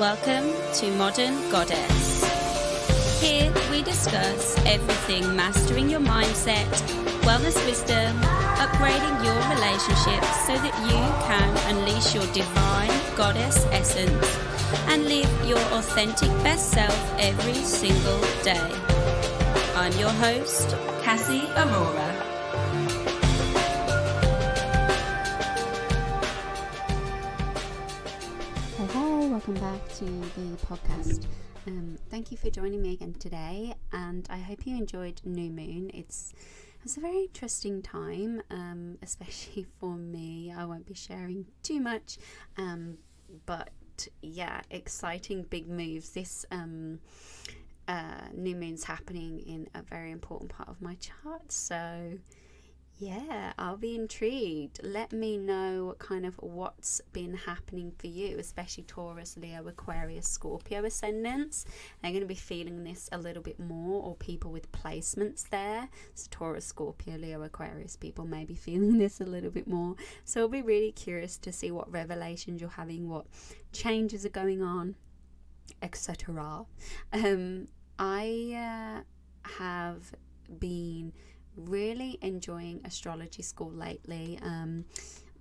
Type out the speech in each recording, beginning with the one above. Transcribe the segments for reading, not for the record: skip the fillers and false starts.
Welcome to Modern Goddess. Here we discuss everything mastering your mindset, wellness wisdom, upgrading your relationships so that you can unleash your divine goddess essence and live your authentic best self every single day. I'm your host, Cassie Aurora. Welcome back to the podcast. Thank you for joining me again today, and I hope you enjoyed New Moon. It's a very interesting time, especially for me. I won't be sharing too much, but yeah, exciting big moves. This New Moon's happening in a very important part of my chart, so yeah, I'll be intrigued. Let me know kind of what's been happening for you, especially Taurus, Leo, Aquarius, Scorpio ascendants. They're going to be feeling this a little bit more, or people with placements there. So Taurus, Scorpio, Leo, Aquarius people may be feeling this a little bit more. So I'll be really curious to see what revelations you're having, what changes are going on, etc. I have been really enjoying astrology school lately.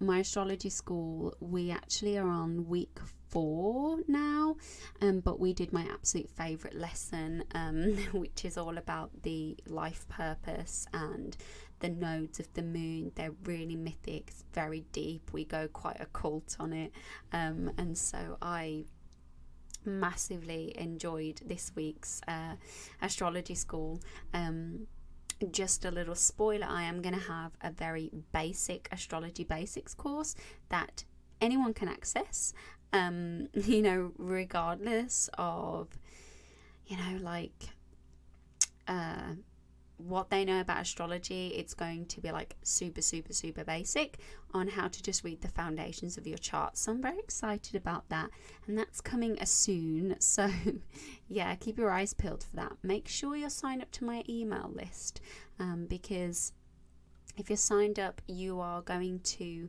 My astrology school, we actually are on week 4 now, but we did my absolute favorite lesson, which is all about the life purpose and the nodes of the moon. They're really mythic, it's very deep, we go quite occult on it, and so I massively enjoyed this week's astrology school. Just a little spoiler, I am going to have a very basic astrology basics course that anyone can access, regardless of, what they know about astrology. It's going to be like super basic on how to just read the foundations of your chart. So I'm very excited about that, and that's coming as soon. So yeah, keep your eyes peeled for that. Make sure you're signed up to my email list, because if you're signed up, you are going to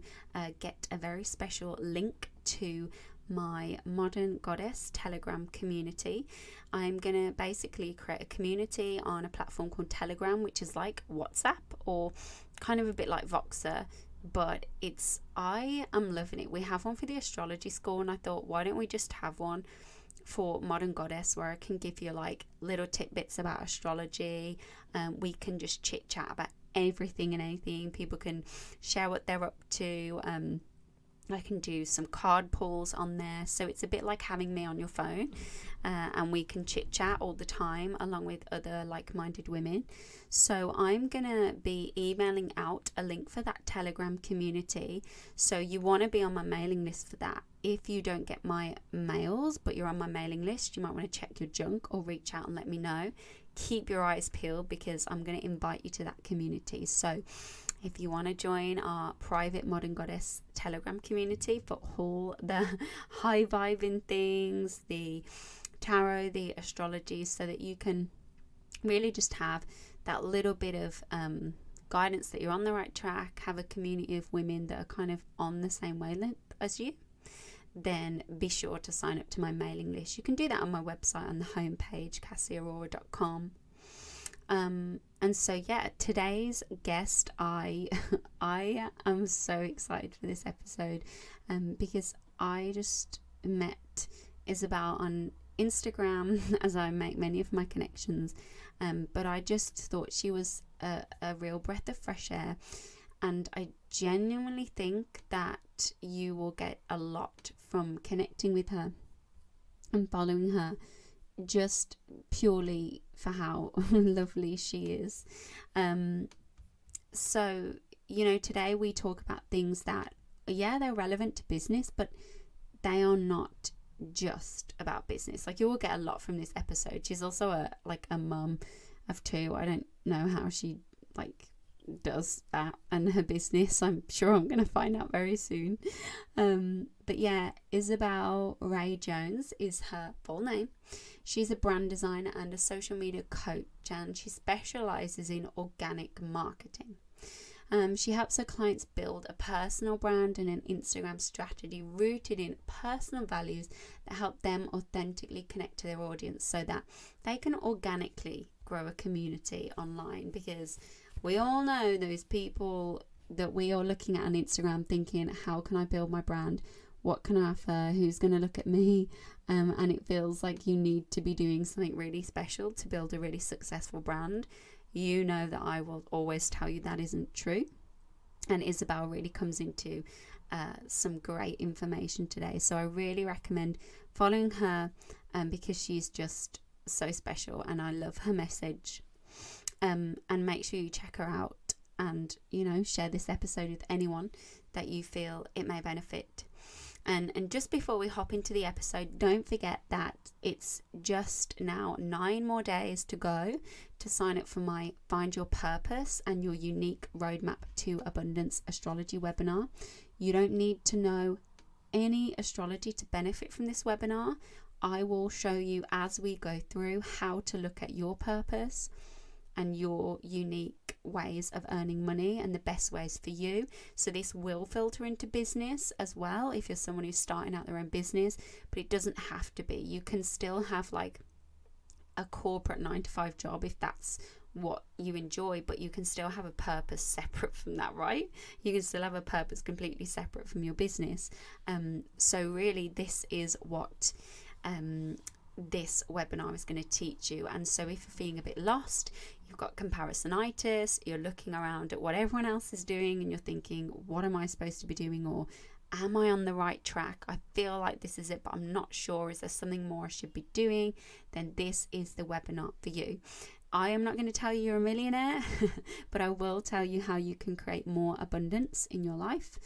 get a very special link to my Modern Goddess Telegram community. I'm going to basically create a community on a platform called Telegram, which is like WhatsApp or kind of a bit like Voxer, but I am loving it. We have one for the astrology school, and I thought, why don't we just have one for Modern Goddess, where I can give you like little tidbits about astrology. We can just chit chat about everything and anything. People can share what they're up to. I can do some card pulls on there, so it's a bit like having me on your phone, and we can chit chat all the time along with other like-minded women. So I'm gonna be emailing out a link for that Telegram community, so you want to be on my mailing list for that. If you don't get my mails but you're on my mailing list, you might want to check your junk or reach out and let me know. Keep your eyes peeled, because I'm going to invite you to that community. So if you want to join our private Modern Goddess Telegram community for all the high vibing things, the tarot, the astrology, so that you can really just have that little bit of guidance that you're on the right track, have a community of women that are kind of on the same wavelength as you, then be sure to sign up to my mailing list. You can do that on my website on the homepage, cassieaurora.com. And so yeah, today's guest, I am so excited for this episode, because I just met Isabel on Instagram, as I make many of my connections, but I just thought she was a real breath of fresh air, and I genuinely think that you will get a lot from connecting with her and following her, just purely for how lovely she is. So today we talk about things that, yeah, they're relevant to business, but they are not just about business. Like, you will get a lot from this episode. She's also a mum of 2. I don't know how she does that and her business. I'm sure I'm going to find out very soon. But yeah, Isabel Ray Jones is her full name. She's a brand designer and a social media coach, and she specializes in organic marketing. She helps her clients build a personal brand and an Instagram strategy rooted in personal values that help them authentically connect to their audience so that they can organically grow a community online. Because we all know those people that we are looking at on Instagram thinking, how can I build my brand? What can I offer? Who's going to look at me? And it feels like you need to be doing something really special to build a really successful brand. You know that I will always tell you that isn't true. And Isabel really comes into some great information today. So I really recommend following her because she's just so special and I love her message. And make sure you check her out and, you know, share this episode with anyone that you feel it may benefit. And just before we hop into the episode, don't forget that it's just now 9 more days to go to sign up for my Find Your Purpose and Your Unique Roadmap to Abundance Astrology webinar. You don't need to know any astrology to benefit from this webinar. I will show you as we go through how to look at your purpose and your unique ways of earning money and the best ways for you. So this will filter into business as well if you're someone who's starting out their own business, but it doesn't have to be. You can still have like a corporate 9-to-5 job if that's what you enjoy, but you can still have a purpose separate from that, right? You can still have a purpose completely separate from your business. So really this is what this webinar is going to teach you. And so if you're feeling a bit lost, you've got comparisonitis, you're looking around at what everyone else is doing and you're thinking, what am I supposed to be doing, or am I on the right track? I feel like this is it, but I'm not sure. Is there something more I should be doing? Then this is the webinar for you. I am not going to tell you you're a millionaire, but I will tell you how you can create more abundance in your life.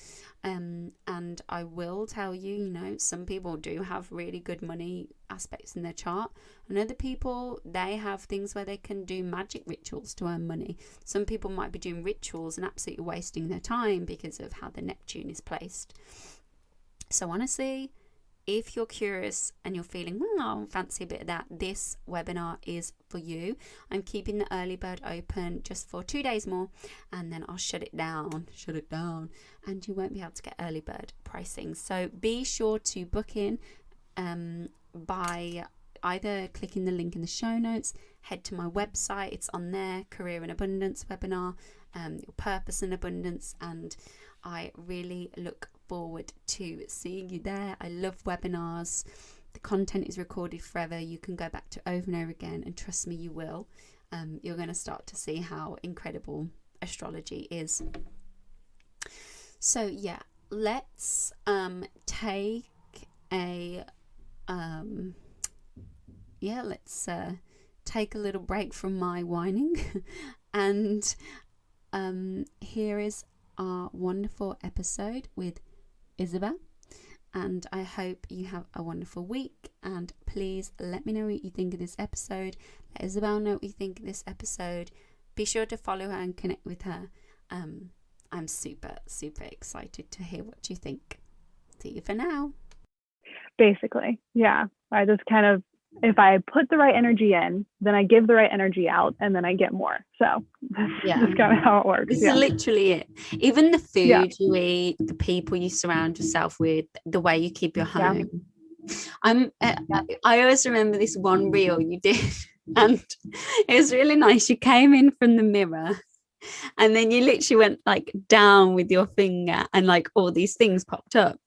And I will tell you, you know, some people do have really good money aspects in their chart. And other people, they have things where they can do magic rituals to earn money. Some people might be doing rituals and absolutely wasting their time because of how the Neptune is placed. So honestly, if you're curious and you're feeling, I fancy a bit of that, this webinar is for you. I'm keeping the early bird open just for 2 days more, and then I'll shut it down, and you won't be able to get early bird pricing. So be sure to book in by either clicking the link in the show notes, head to my website, it's on there, Career in Abundance webinar, your purpose in abundance, and I really look forward to seeing you there. I love webinars. The content is recorded forever. You can go back to over and over again, and trust me, you will. You're going to start to see how incredible astrology is. So yeah, let's take a take a little break from my whining and here is our wonderful episode with Isabel, and I hope you have a wonderful week. And please let me know what you think of this episode. Let Isabel know what you think of this episode. Be sure to follow her and connect with her. I'm super excited to hear what you think. See you for now. Basically, yeah. I just kind of, if I put the right energy in, then I give the right energy out, and then I get more. So that's just kind of how it works. This is literally it. Even the food you eat, the people you surround yourself with, the way you keep your home. I always remember this one reel you did, and it was really nice. You came in from the mirror, and then you literally went like down with your finger, and like all these things popped up.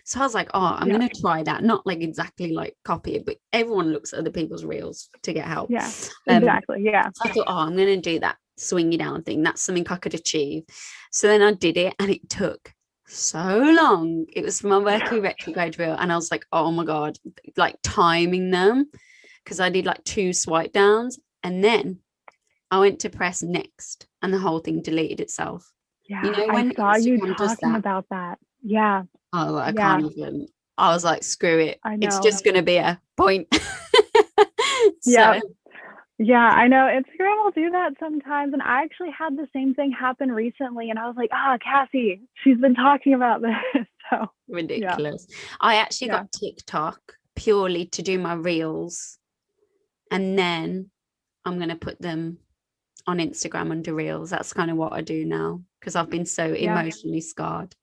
So I was like, I'm going to try that. Not like exactly like copy it, but everyone looks at other people's reels to get help. Yeah, exactly. Yeah. So I thought, I'm going to do that swingy down thing. That's something I could achieve. So then I did it, and it took so long. It was my Mercury retrograde reel, and I was like, oh my God, like timing them, because I did like 2 swipe downs, and then I went to press next, and the whole thing deleted itself. Yeah, you know, when I saw Instagram you talking about that. Yeah. Oh, I can't even. I was like, screw it. It's just going to be a point. Yeah. Yeah, I know. Instagram will do that sometimes. And I actually had the same thing happen recently. And I was like, Cassie, she's been talking about this. So ridiculous. Yeah. I actually got TikTok purely to do my reels. And then I'm going to put them on Instagram under reels. That's kind of what I do now because I've been so emotionally scarred.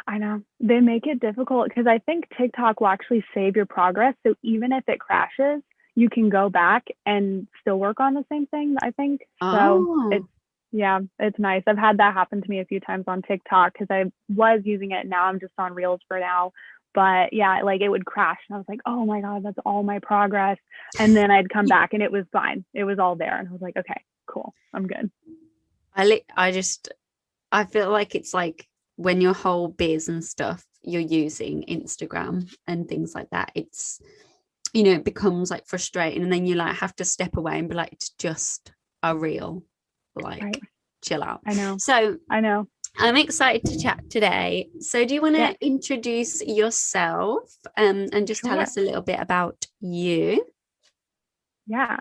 I know. They make it difficult because I think TikTok will actually save your progress. So even if it crashes, you can go back and still work on the same thing, I think. So it's nice. I've had that happen to me a few times on TikTok because I was using it. Now I'm just on reels for now. But yeah, like it would crash and I was like, oh my God, that's all my progress. And then I'd come back and it was fine. It was all there. And I was like, okay, cool. I'm good. I feel like it's like when your whole biz and stuff, you're using Instagram and things like that. It's, it becomes like frustrating. And then you like have to step away and be like, it's just a reel, like chill out. I know. So I know. I'm excited to chat today. So do you want to introduce yourself and just tell us a little bit about you? Yeah.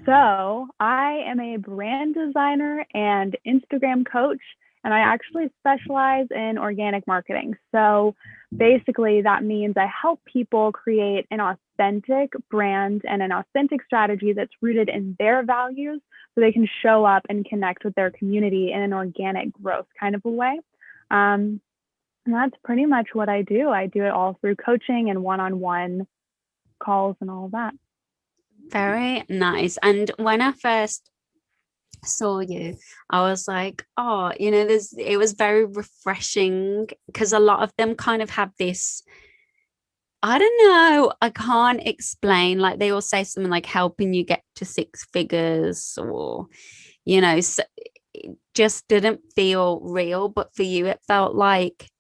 So I am a brand designer and Instagram coach, and I actually specialize in organic marketing. So basically that means I help people create an authentic brand and an authentic strategy that's rooted in their values so they can show up and connect with their community in an organic growth kind of a way. And that's pretty much what I do. I do it all through coaching and one-on-one calls and all of that. Very nice. And when I first saw you, I was like, oh, it was very refreshing because a lot of them kind of have this, I don't know, I can't explain, like they all say something like helping you get to 6 figures or so it just didn't feel real. But for you it felt like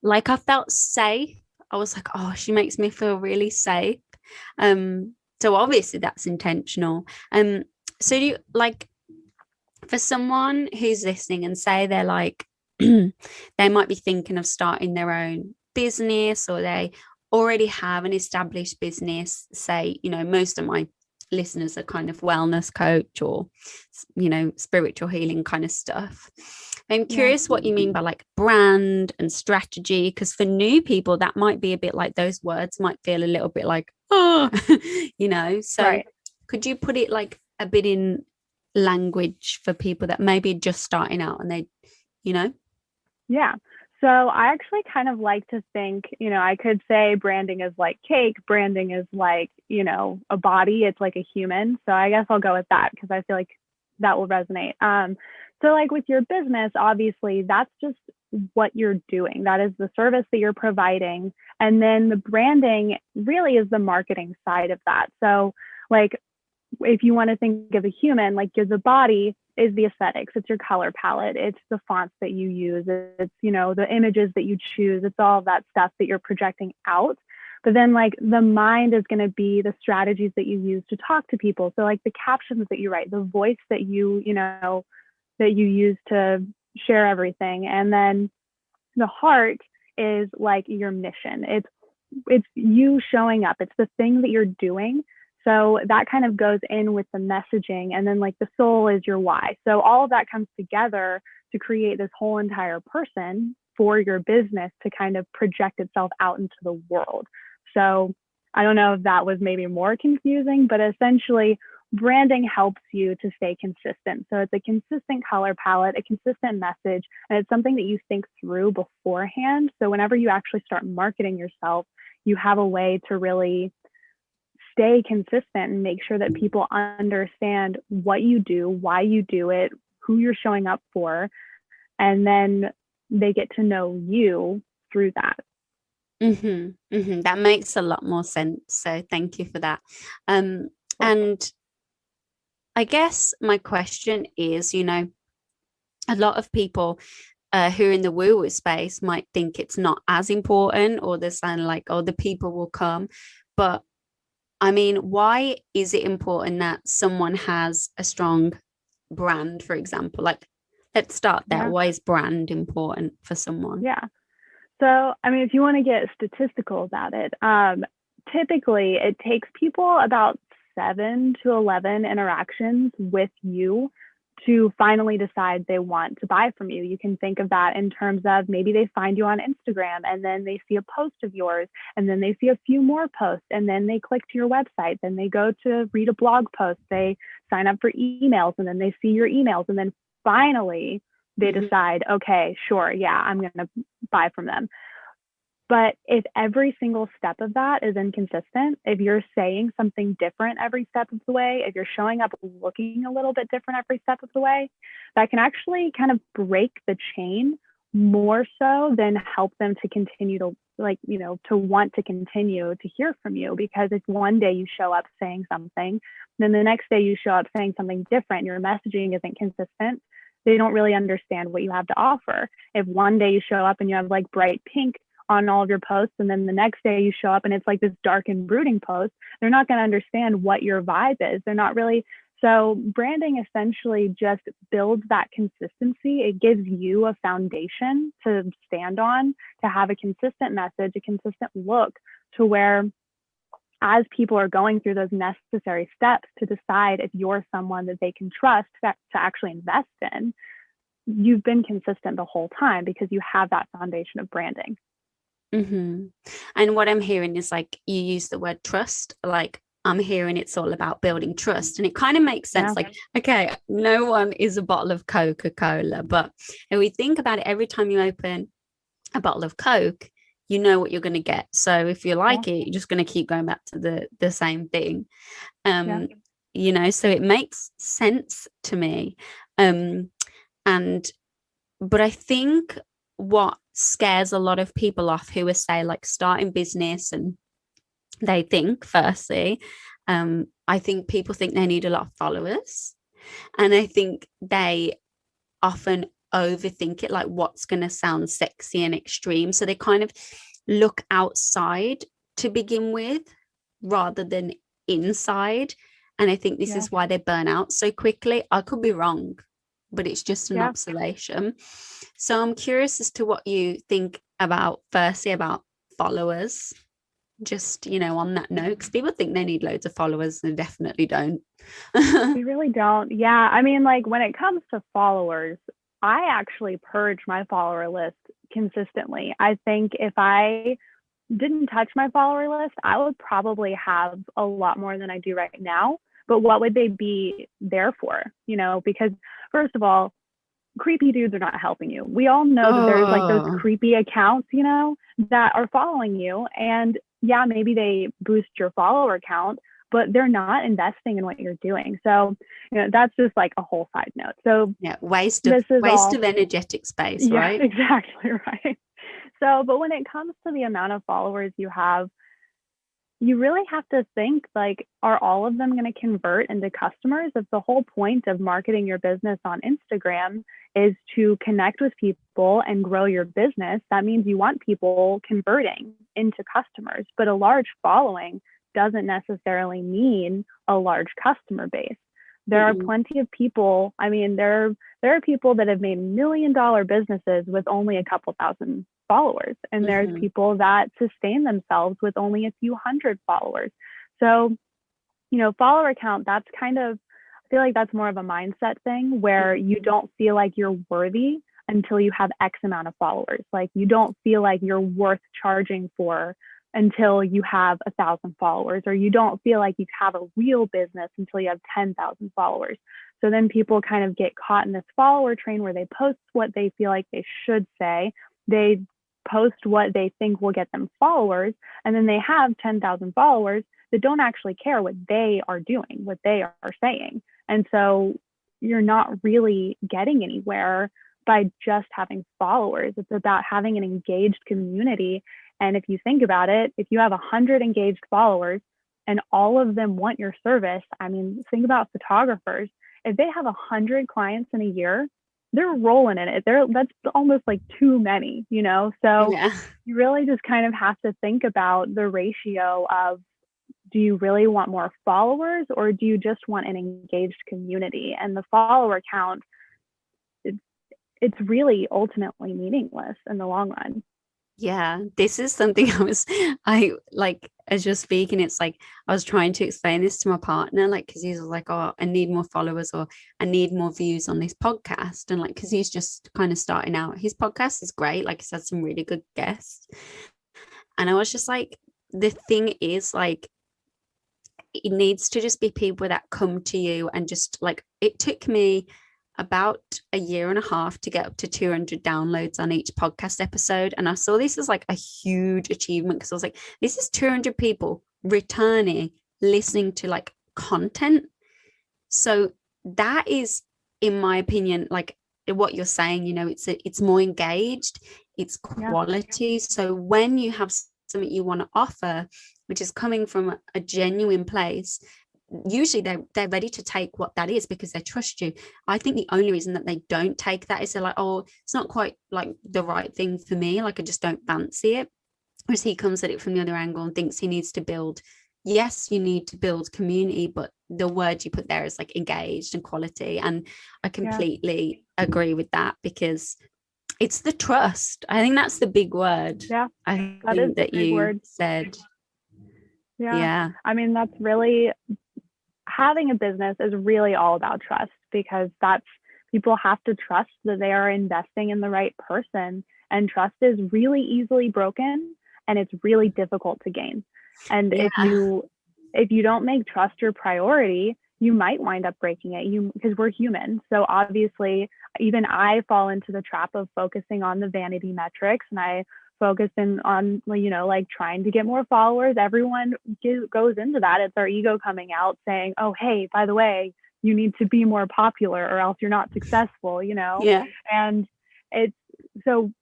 I felt safe. I was like, oh, she makes me feel really safe. So obviously that's intentional. So do you, like, for someone who's listening and say they're like they might be thinking of starting their own business or they already have an established business, say, most of my listeners are kind of wellness coach or spiritual healing kind of stuff. I'm curious what you mean by like brand and strategy, because for new people that might be a bit like those words might feel a little bit like so could you put it like a bit in language for people that maybe just starting out and they So I actually kind of like to think, I could say branding is like cake, branding is like, a body, it's like a human. So I guess I'll go with that because I feel like that will resonate. So like with your business, obviously that's just what you're doing. That is the service that you're providing. And then the branding really is the marketing side of that. So like if you want to think of a human, like the body is the aesthetics, it's your color palette, it's the fonts that you use, it's, the images that you choose, it's all that stuff that you're projecting out. But then like the mind is going to be the strategies that you use to talk to people. So like the captions that you write, the voice that you use to share everything. And then the heart is like your mission. It's you showing up. It's the thing that you're doing. So that kind of goes in with the messaging. And then like the soul is your why. So all of that comes together to create this whole entire person for your business to kind of project itself out into the world. So I don't know if that was maybe more confusing, but essentially branding helps you to stay consistent. So it's a consistent color palette, a consistent message, and it's something that you think through beforehand. So whenever you actually start marketing yourself, you have a way to really stay consistent and make sure that people understand what you do, why you do it, who you're showing up for, and then they get to know you through that. That makes a lot more sense. So thank you for that. And I guess my question is, a lot of people who are in the woo-woo space might think it's not as important, or they're saying like, oh, the people will come. But I mean, why is it important that someone has a strong brand, for example? Like, let's start there. Yeah. Why is brand important for someone? Yeah. So, I mean, if you want to get statistical about it, typically it takes people about 7 to 11 interactions with you to finally decide they want to buy from you. You can think of that in terms of maybe they find you on Instagram and then they see a post of yours and then they see a few more posts and then they click to your website. Then they go to read a blog post. They sign up for emails and then they see your emails. And then finally they decide, okay, sure, yeah, I'm going to buy from them. But if every single step of that is inconsistent, if you're saying something different every step of the way, if you're showing up looking a little bit different every step of the way, that can actually kind of break the chain more so than help them to continue to, like, you know, to want to continue to hear from you. Because if one day you show up saying something, then the next day you show up saying something different, your messaging isn't consistent, they don't really understand what you have to offer. If one day you show up and you have like bright pink on all of your posts, and then the next day you show up and it's like this dark and brooding post, they're not going to understand what your vibe is. They're not really. So branding essentially just builds that consistency. It gives you a foundation to stand on, to have a consistent message, a consistent look, to where as people are going through those necessary steps to decide if you're someone that they can trust to actually invest in, you've been consistent the whole time because you have that foundation of branding. And what I'm hearing is, like, you use the word trust, like I'm hearing it's all about building trust. And it kind of makes sense. Like, okay, no one is a bottle of Coca-Cola, but if we think about it, every time you open a bottle of Coke, you know what you're going to get. So if you like it, you're just going to keep going back to the same thing. You know, so it makes sense to me. But I think what scares a lot of people off who are, say, like starting business, and they think, firstly, I think people think they need a lot of followers, and I think they often overthink it, like what's going to sound sexy and extreme, so they kind of look outside to begin with rather than inside. And I think this is why they burn out so quickly. I could be wrong, but it's just an observation. So I'm curious as to what you think about, firstly, about followers, just, you know, on that note, because people think they need loads of followers and definitely don't. We really don't. Yeah. I mean, like when it comes to followers, I actually purge my follower list consistently. I think if I didn't touch my follower list, I would probably have a lot more than I do right now. But what would they be there for? You know, because first of all, creepy dudes are not helping you. We all know that there's like those creepy accounts, you know, that are following you. And yeah, maybe they boost your follower count, but they're not investing in what you're doing. So, you know, that's just like a whole side note. So yeah, waste of energetic space, right? Yeah, exactly right. So, but when it comes to the amount of followers you have, you really have to think, like, are all of them going to convert into customers? If the whole point of marketing your business on Instagram is to connect with people and grow your business, that means you want people converting into customers. But a large following doesn't necessarily mean a large customer base. There are plenty of people. I mean, there are people that have made $1 million businesses with only a couple thousand followers. And there's people that sustain themselves with only a few hundred followers. So, you know, follower count, that's kind of, I feel like that's more of a mindset thing where you don't feel like you're worthy until you have X amount of followers. Like you don't feel like you're worth charging for until you have 1,000 followers, or you don't feel like you have a real business until you have 10,000 followers. So then people kind of get caught in this follower train where they post what they feel like they should say. They post what they think will get them followers. And then they have 10,000 followers that don't actually care what they are doing, what they are saying. And so you're not really getting anywhere by just having followers. It's about having an engaged community. And if you think about it, if you have 100 engaged followers and all of them want your service, I mean, think about photographers. If they have 100 clients in a year, they're rolling in it. That's almost like too many, you know? So you really just kind of have to think about the ratio of, do you really want more followers or do you just want an engaged community? And the follower count, it's really ultimately meaningless in the long run. Yeah, this is something I like, as you're speaking, it's like I was trying to explain this to my partner, like, because he's like, oh, I need more followers, or I need more views on this podcast. And like, because he's just kind of starting out, his podcast is great. Like, he's had some really good guests. And I was just like, the thing is, like, it needs to just be people that come to you and just like, it took me about a year and a half to get up to 200 downloads on each podcast episode. And I saw this as like a huge achievement, because I was like, this is 200 people returning, listening to like content. So that is, in my opinion, like what you're saying, it's more engaged, it's Yeah. quality. So when you have something you want to offer, which is coming from a genuine place, usually they're ready to take what that is because they trust you. I think the only reason that they don't take that is they're like, oh, it's not quite like the right thing for me, like I just don't fancy it. Whereas he comes at it from the other angle and thinks he needs to build, yes, you need to build community, but the word you put there is like engaged and quality. And I Yeah. completely agree with that, because it's the trust. I think that's the big word. Yeah. I That is think the that big you word. said. Yeah. Yeah. I mean, that's really, having a business is really all about trust, because that's, people have to trust that they are investing in the right person. And trust is really easily broken, and it's really difficult to gain. And Yeah. if you don't make trust your priority, you might wind up breaking it. Because we're human. So obviously, even I fall into the trap of focusing on the vanity metrics, and I focus in on, like trying to get more followers. Everyone goes into that. It's our ego coming out saying, oh, hey, by the way, you need to be more popular or else you're not successful, Yeah. And it's so,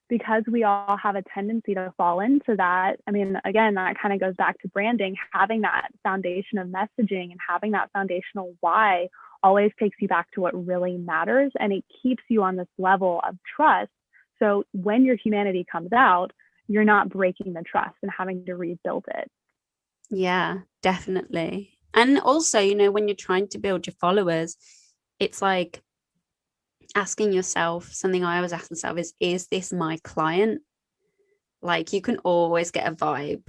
because we all have a tendency to fall into that. I mean, again, that kind of goes back to branding. Having that foundation of messaging and having that foundational why always takes you back to what really matters, and it keeps you on this level of trust. So when your humanity comes out, you're not breaking the trust and having to rebuild it. Yeah, definitely. And also, when you're trying to build your followers, it's like asking yourself, something I always ask myself is this my client? Like, you can always get a vibe.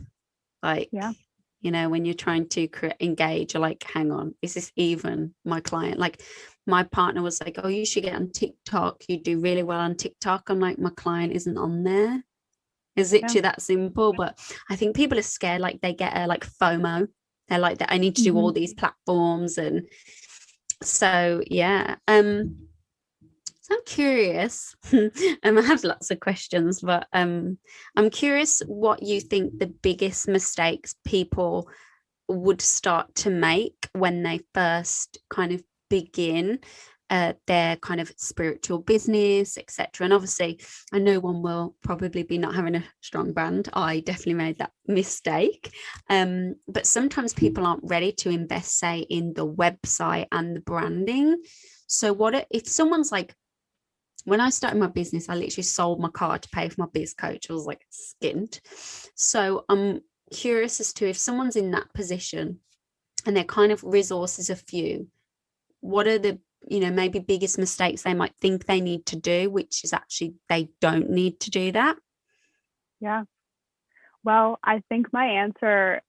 Like, Yeah. when you're trying to engage, you're like, hang on, is this even my client? Like, my partner was like, oh, you should get on TikTok. You do really well on TikTok. I'm like, my client isn't on there. It's Yeah. literally that simple. But I think people are scared, like they get a like FOMO. They're like that I need to do all these platforms. And so yeah. So I'm curious. I have lots of questions, but I'm curious what you think the biggest mistakes people would start to make when they first kind of begin their kind of spiritual business, etc. And obviously, I know one will probably be not having a strong brand. I definitely made that mistake. But sometimes people aren't ready to invest, say, in the website and the branding. So what if someone's like, when I started my business, I literally sold my car to pay for my biz coach. I was like skint. So I'm curious as to if someone's in that position and their kind of resources are few, what are the maybe biggest mistakes they might think they need to do, which is actually they don't need to do that? Yeah. Well, I think my answer,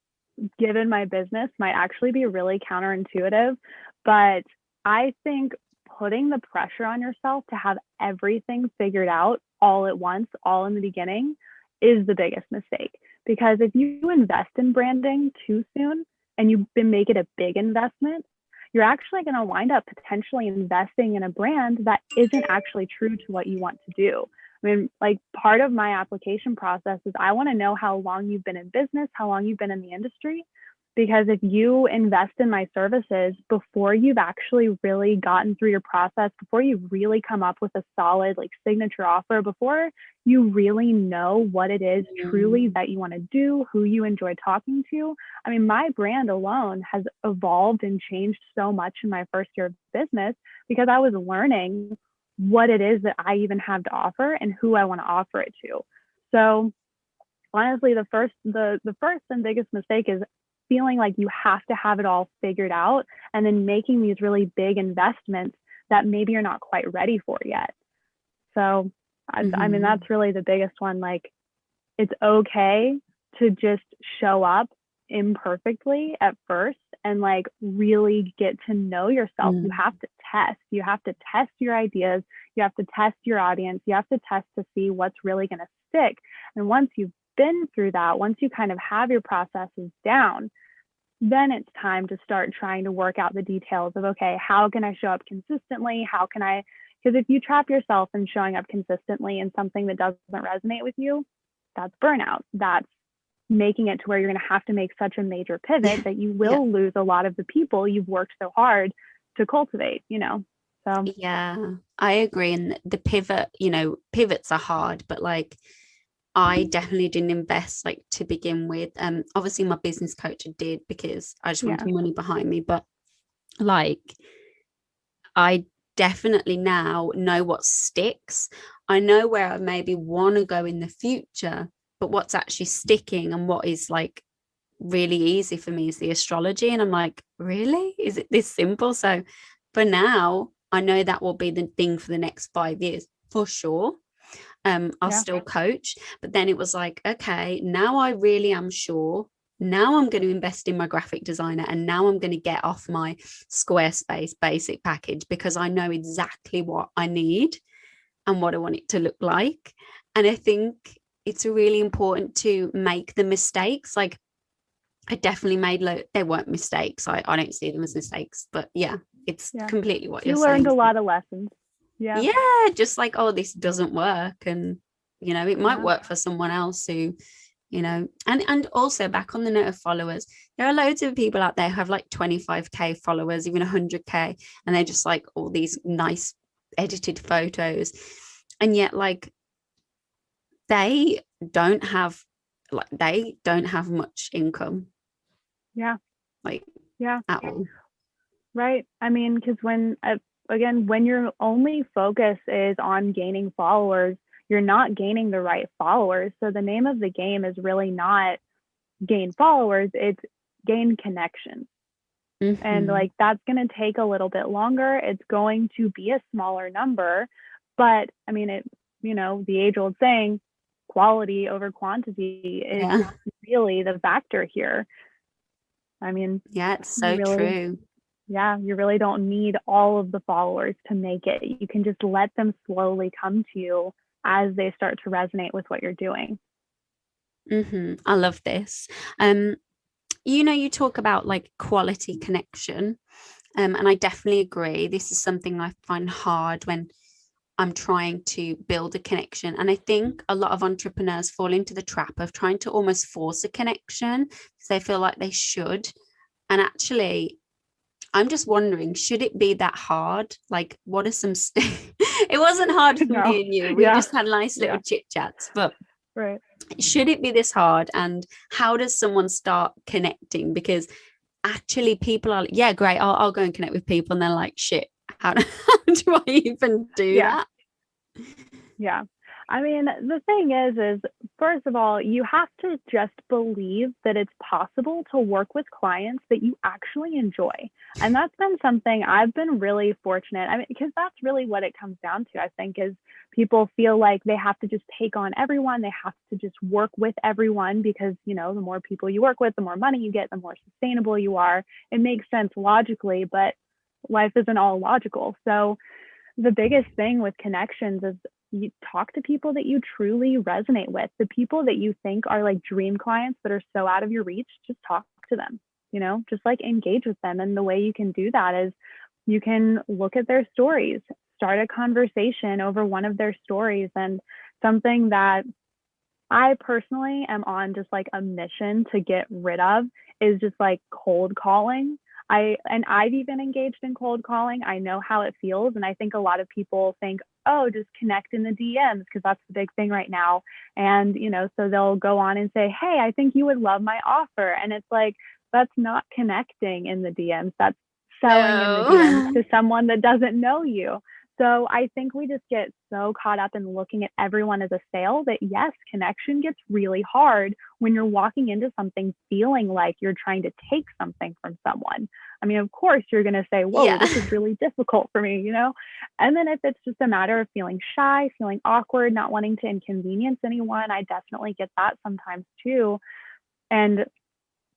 given my business, might actually be really counterintuitive, but I think putting the pressure on yourself to have everything figured out all at once, all in the beginning, is the biggest mistake. Because if you invest in branding too soon and you make it a big investment, you're actually going to wind up potentially investing in a brand that isn't actually true to what you want to do. I mean, like, part of my application process is I want to know how long you've been in business, how long you've been in the industry. Because if you invest in my services before you've actually really gotten through your process, before you really come up with a solid like signature offer, before you really know what it is truly that you want to do, who you enjoy talking to. I mean, my brand alone has evolved and changed so much in my first year of business, because I was learning what it is that I even have to offer and who I want to offer it to. So honestly, the first and biggest mistake is feeling like you have to have it all figured out, and then making these really big investments that maybe you're not quite ready for yet. So I mean, that's really the biggest one. Like, it's okay to just show up imperfectly at first and like really get to know yourself. You have to test. You have to test your ideas. You have to test your audience. You have to test to see what's really going to stick. And once you've been through that, once you kind of have your processes down, then it's time to start trying to work out the details of, okay, how can I show up consistently? How can I, because if you trap yourself in showing up consistently in something that doesn't resonate with you, that's burnout. That's making it to where you're going to have to make such a major pivot that you will lose a lot of the people you've worked so hard to cultivate, you know? So Yeah, I agree. And the pivot, you know, pivots are hard, but like I definitely didn't invest like to begin with. Obviously my business coach did because I just wanted money behind me, but like I definitely now know what sticks. I know where I maybe want to go in the future, but what's actually sticking and what is like really easy for me is the astrology. And I'm like, really? Is it this simple? So for now, I know that will be the thing for the next 5 years for sure. I'll still coach, but then it was like, okay, now I really am sure. Now I'm going to invest in my graphic designer, and now I'm going to get off my Squarespace basic package because I know exactly what I need and what I want it to look like. And I think it's really important to make the mistakes. Like I definitely made they weren't mistakes. I don't see them as mistakes, but yeah, it's completely what you're saying. You learned a lot of lessons. Yeah, just like, oh, this doesn't work, and you know, it might work for someone else who, you know, and also back on the note of followers, there are loads of people out there who have like 25k followers, even 100k, and they're just like all these nice edited photos, and yet like they don't have much income. Like at all. Right. I mean, because when your only focus is on gaining followers, you're not gaining the right followers. So the name of the game is really not gain followers, it's gain connections. And like that's going to take a little bit longer. It's going to be a smaller number, but I mean, it, you know, the age old saying, quality over quantity is really the factor here. I mean, it's so true. Yeah, you really don't need all of the followers to make it. You can just let them slowly come to you as they start to resonate with what you're doing. I love this. You know, you talk about like quality connection, and I definitely agree. This is something I find hard when I'm trying to build a connection. And I think a lot of entrepreneurs fall into the trap of trying to almost force a connection because they feel like they should. And actually, I'm just wondering, should it be that hard? Like, what are some it wasn't hard for me and you. We just had nice little chit chats, but should it be this hard? And how does someone start connecting? Because actually people are, yeah, great, I'll go and connect with people, and they're like, shit, how do I even do that? Yeah. I mean, the thing is first of all, you have to just believe that it's possible to work with clients that you actually enjoy. And that's been something I've been really fortunate. I mean, because that's really what it comes down to, I think, is people feel like they have to just take on everyone. They have to just work with everyone because, you know, the more people you work with, the more money you get, the more sustainable you are. It makes sense logically, but life isn't all logical. So the biggest thing with connections is you talk to people that you truly resonate with. The people that you think are like dream clients that are so out of your reach, just talk to them, you know, just like engage with them. And the way you can do that is you can look at their stories, start a conversation over one of their stories. And something that I personally am on just like a mission to get rid of is just like cold calling. I've even engaged in cold calling. I know how it feels. And I think a lot of people think, oh, just connect in the DMs because that's the big thing right now. And, you know, so they'll go on and say, hey, I think you would love my offer. And it's like, that's not connecting in the DMs. That's selling in the DMs to someone that doesn't know you. So I think we just get so caught up in looking at everyone as a sale that, yes, connection gets really hard when you're walking into something feeling like you're trying to take something from someone. I mean, of course, you're going to say, whoa, Yeah. this is really difficult for me, you know? And then if it's just a matter of feeling shy, feeling awkward, not wanting to inconvenience anyone, I definitely get that sometimes too. And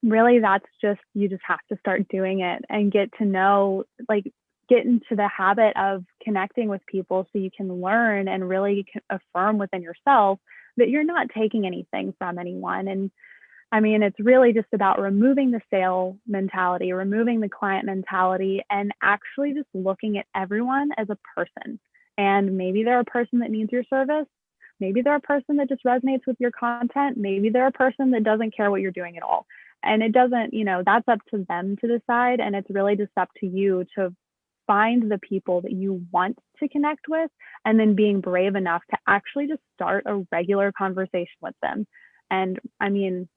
really, that's just, you just have to start doing it and get to know, like, get into the habit of connecting with people so you can learn and really affirm within yourself that you're not taking anything from anyone. And I mean, it's really just about removing the sale mentality, removing the client mentality, and actually just looking at everyone as a person. And maybe they're a person that needs your service. Maybe they're a person that just resonates with your content. Maybe they're a person that doesn't care what you're doing at all. And it doesn't, that's up to them to decide. And it's really just up to you to find the people that you want to connect with, and then being brave enough to actually just start a regular conversation with them. And I mean,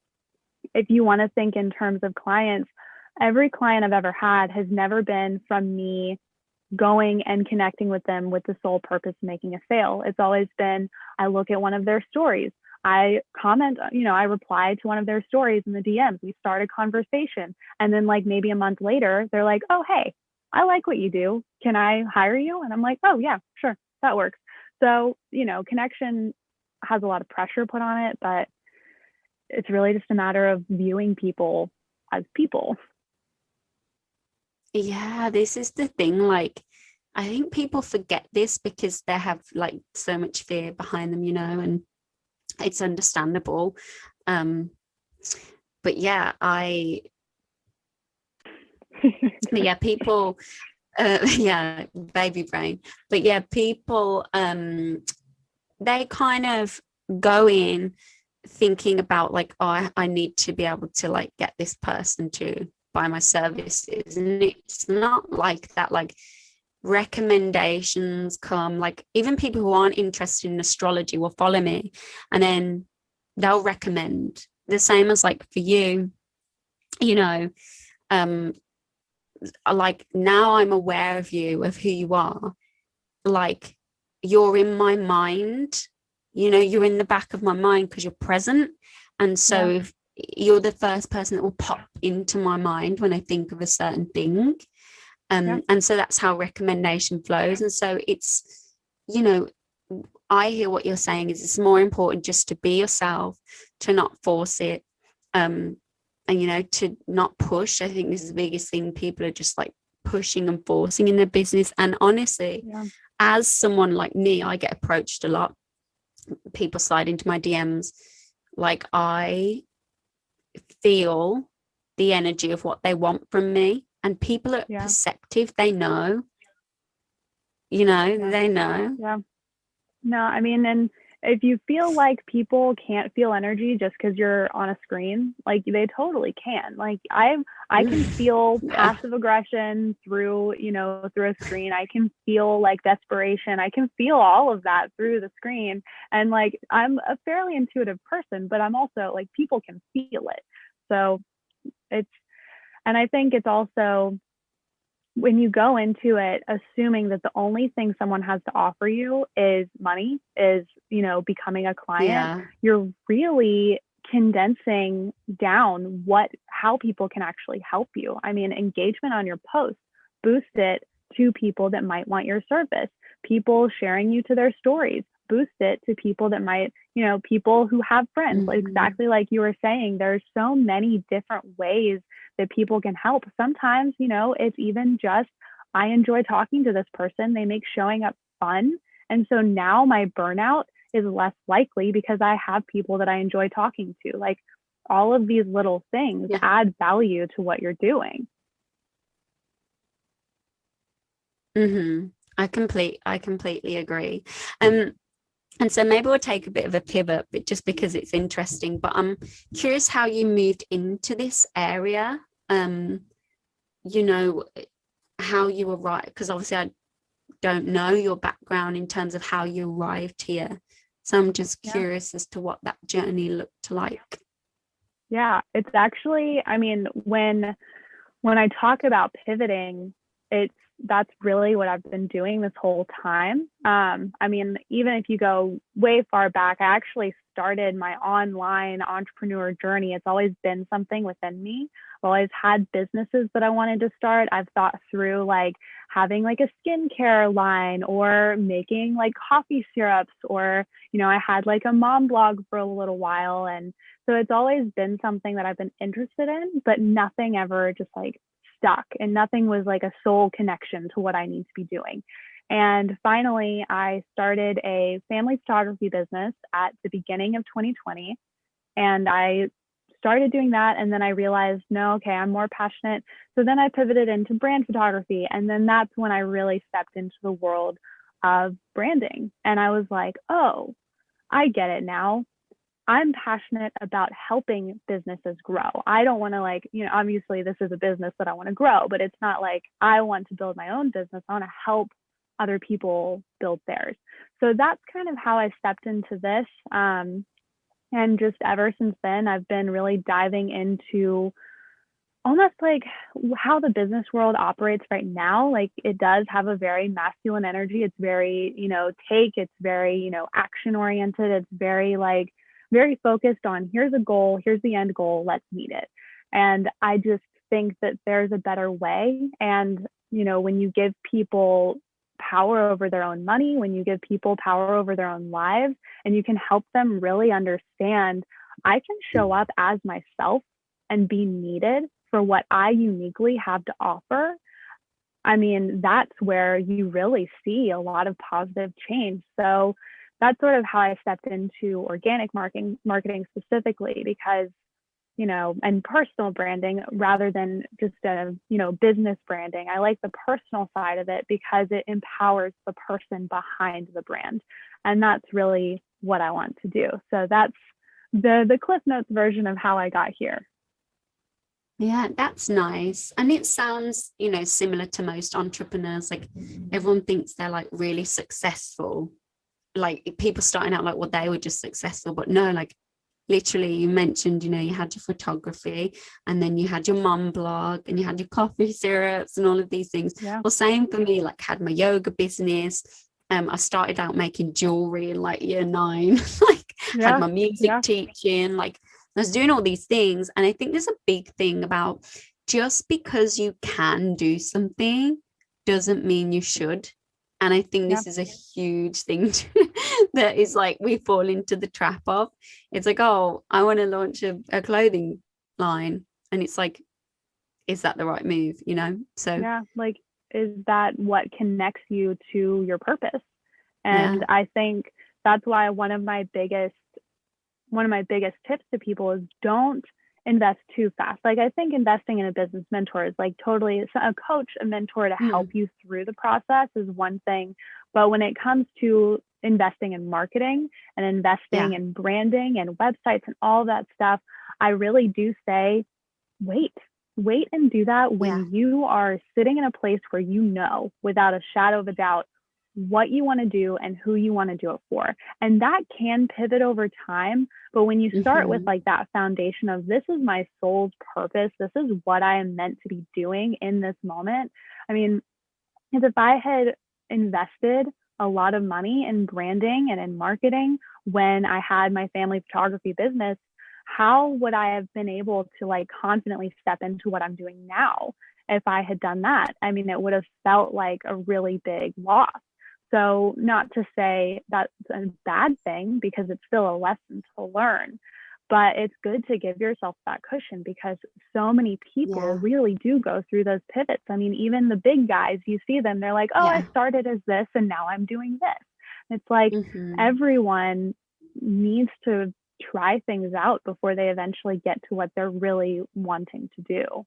if you want to think in terms of clients, every client I've ever had has never been from me going and connecting with them with the sole purpose of making a sale. It's always been, I look at one of their stories, I comment, I reply to one of their stories in the DMs, we start a conversation. And then like maybe a month later, they're like, oh, hey, I like what you do. Can I hire you? And I'm like, oh yeah, sure, that works. So, connection has a lot of pressure put on it, but it's really just a matter of viewing people as people. Yeah, this is the thing. Like, I think people forget this because they have like so much fear behind them, and it's understandable. But yeah, people, yeah, baby brain. But yeah, people, they kind of go in thinking about like, oh, I need to be able to like get this person to buy my services, and it's not like that. Like, recommendations come, like even people who aren't interested in astrology will follow me, and then they'll recommend the same as like for you, um like now I'm aware of you, of who you are, like you're in my mind, you're in the back of my mind because you're present. And so if you're the first person that will pop into my mind when I think of a certain thing. And so that's how recommendation flows. And so it's, I hear what you're saying is it's more important just to be yourself, to not force it, and to not push. I think this is the biggest thing. People are just like pushing and forcing in their business. And honestly, as someone like me, I get approached a lot. People slide into my DMs. Like, I feel the energy of what they want from me, and people are perceptive. They know, they know. Yeah. No, I mean, and if you feel like people can't feel energy just because you're on a screen, like they totally can. Like I can feel passive aggression through a screen. I can feel like desperation. I can feel all of that through the screen. And like, I'm a fairly intuitive person, but I'm also like, people can feel it. So and I think it's also, when you go into it assuming that the only thing someone has to offer you is money, is becoming a client, you're really condensing down how people can actually help you. I mean, engagement on your post, boost it to people that might want your service. People sharing you to their stories, boost it to people that might, people who have friends. Exactly like you were saying, there's so many different ways that people can help. Sometimes, it's even just, I enjoy talking to this person. They make showing up fun. And so now my burnout is less likely because I have people that I enjoy talking to. Like, all of these little things add value to what you're doing. I completely agree. And so maybe we'll take a bit of a pivot, but just because it's interesting. But I'm curious how you moved into this area. How you arrived, because obviously I don't know your background in terms of how you arrived here. So I'm just curious as to what that journey looked like. Yeah, it's actually, I mean, when I talk about pivoting, it's that's really what I've been doing this whole time. I mean, even if you go way far back, I actually started my online entrepreneur journey. It's always been something within me. I've always had businesses that I wanted to start. I've thought through like having like a skincare line or making like coffee syrups, or, you know, I had like a mom blog for a little while. And so it's always been something that I've been interested in, but nothing ever just like stuck, and nothing was like a soul connection to what I need to be doing. And finally, I started a family photography business at the beginning of 2020. And I started doing that. And then I realized, no, okay, I'm more passionate. So then I pivoted into brand photography. And then that's when I really stepped into the world of branding. And I was like, oh, I get it now. I'm passionate about helping businesses grow. I don't want to like, you know, obviously this is a business that I want to grow, but it's not like I want to build my own business. I want to help other people build theirs. So that's kind of how I stepped into this. And just ever since then, I've been really diving into almost like how the business world operates right now. Like it does have a very masculine energy. It's very, you know, it's very, you know, action oriented. It's very like, very focused on here's a goal, here's the end goal, let's meet it. And I just think that there's a better way. And, you know, when you give people power over their own money, when you give people power over their own lives, and you can help them really understand, I can show up as myself and be needed for what I uniquely have to offer. I mean, that's where you really see a lot of positive change. So that's sort of how I stepped into organic marketing specifically, because, you know, and personal branding rather than just a, you know, business branding. I like the personal side of it because it empowers the person behind the brand. And that's really what I want to do. So that's the Cliff Notes version of how I got here. Yeah, that's nice. And it sounds, you know, similar to most entrepreneurs. Like everyone thinks they're like really successful. Like people starting out like, well, they were just successful. But no, like literally you mentioned, you know, you had your photography and then you had your mum blog and you had your coffee syrups and all of these things. Yeah. Well, same for me, like had my yoga business. I started out making jewelry in like year 9, like had my music teaching, like I was doing all these things. And I think there's a big thing about just because you can do something doesn't mean you should. And I think this is a huge thing that is like we fall into the trap of. It's like, oh, I want to launch a clothing line. And it's like, is that the right move? You know? So yeah, like, is that what connects you to your purpose? And I think that's why one of my biggest tips to people is don't invest too fast. Like I think investing in a business mentor is like totally a coach, a mentor to help you through the process is one thing. But when it comes to investing in marketing and investing in branding and websites and all that stuff, I really do say, wait and do that when you are sitting in a place where you know without a shadow of a doubt what you want to do and who you want to do it for. And that can pivot over time. But when you start with like that foundation of this is my soul's purpose, this is what I am meant to be doing in this moment. I mean, because if I had invested a lot of money in branding and in marketing when I had my family photography business, how would I have been able to like confidently step into what I'm doing now if I had done that? I mean, it would have felt like a really big loss. So not to say that's a bad thing because it's still a lesson to learn, but it's good to give yourself that cushion because so many people really do go through those pivots. I mean, even the big guys, you see them, they're like, oh, I started as this and now I'm doing this. It's like everyone needs to try things out before they eventually get to what they're really wanting to do.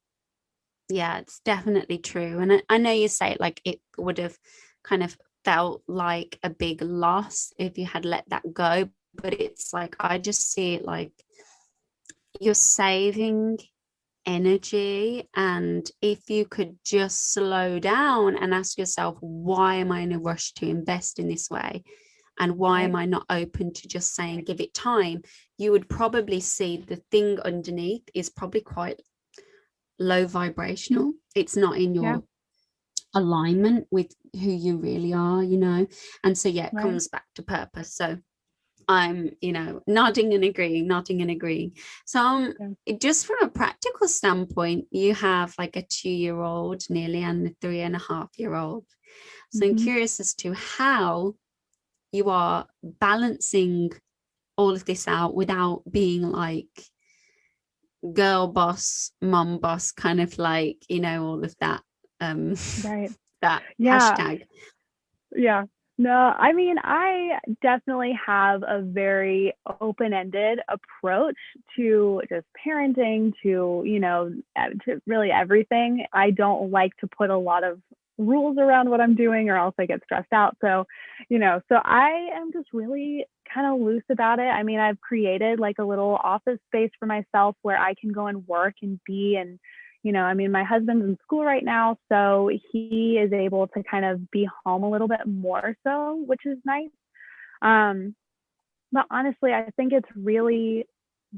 Yeah, it's definitely true. And I know you say like it would have kind of felt like a big loss if you had let that go, but it's like I just see it like you're saving energy, and if you could just slow down and ask yourself, why am I in a rush to invest in this way, and why am I not open to just saying give it time, you would probably see the thing underneath is probably quite low vibrational. It's not in your alignment with who you really are, you know. And so yeah, it Right. comes back to purpose. So I'm, nodding and agreeing, nodding and agreeing. So Yeah. just from a practical standpoint, you have like a 2-year-old nearly and a 3.5-year-old. So I'm Hmm. curious as to how you are balancing all of this out without being like girl boss, mom boss, kind of like, all of that, um, Right. that Yeah. hashtag. Yeah. No, I mean, I definitely have a very open-ended approach to just parenting, to, to really everything. I don't like to put a lot of rules around what I'm doing or else I get stressed out. So, so I am just really kind of loose about it. I mean, I've created like a little office space for myself where I can go and work and be and I mean, my husband's in school right now, so he is able to kind of be home a little bit more so, which is nice. Um, but honestly, I think it's really